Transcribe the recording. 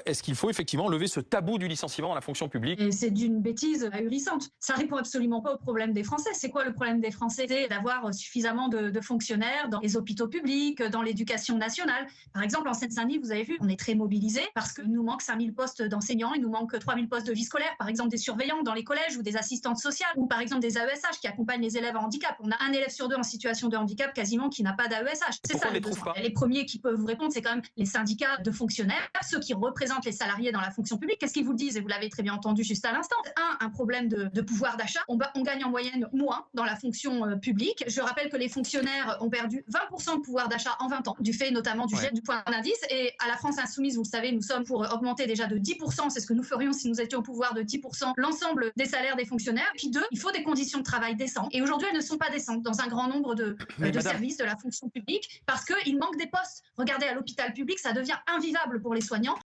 est-ce qu'il faut effectivement lever ce tabou du licenciement dans la fonction publique? Et c'est d'une bêtise ahurissante. Ça répond absolument pas au problème des Français. C'est quoi le problème des Français? C'est d'avoir suffisamment de fonctionnaires dans les hôpitaux publics, dans l'éducation nationale. Par exemple, en Seine-Saint-Denis, vous avez vu, on est très mobilisés parce qu'il nous manque 5000 postes d'enseignants, il nous manque 3000 postes de vie scolaire, par exemple des surveillants dans les collèges ou des assistantes sociales, ou par exemple des AESH qui accompagnent les élèves en handicap. On a un élève sur deux en situation de handicap quasiment qui n'a pas d'AESH. C'est ça le besoin. Les premiers qui peuvent vous répondre, c'est quand même les syndicats de fonctionnaires, ceux qui représentent les salariés dans la fonction publique. Qu'est-ce qu'ils vous disent? Et vous l'avez très bien entendu juste à l'instant. Un problème de pouvoir d'achat. On gagne en moyenne moins dans la fonction publique. Je rappelle que les fonctionnaires ont perdu 20% de pouvoir d'achat en 20 ans, du fait notamment du jet du point d'indice. Et à la France insoumise, vous le savez, nous sommes pour augmenter déjà de 10%, c'est ce que nous ferions si nous étions au pouvoir, de 10% l'ensemble des salaires des fonctionnaires. Puis deux, il faut des conditions de travail décentes. Et aujourd'hui, elles ne sont pas décentes dans un grand nombre de services de la fonction publique parce qu'il manque des postes. Regardez, à l'hôpital public, ça devient invivable pour les soignants.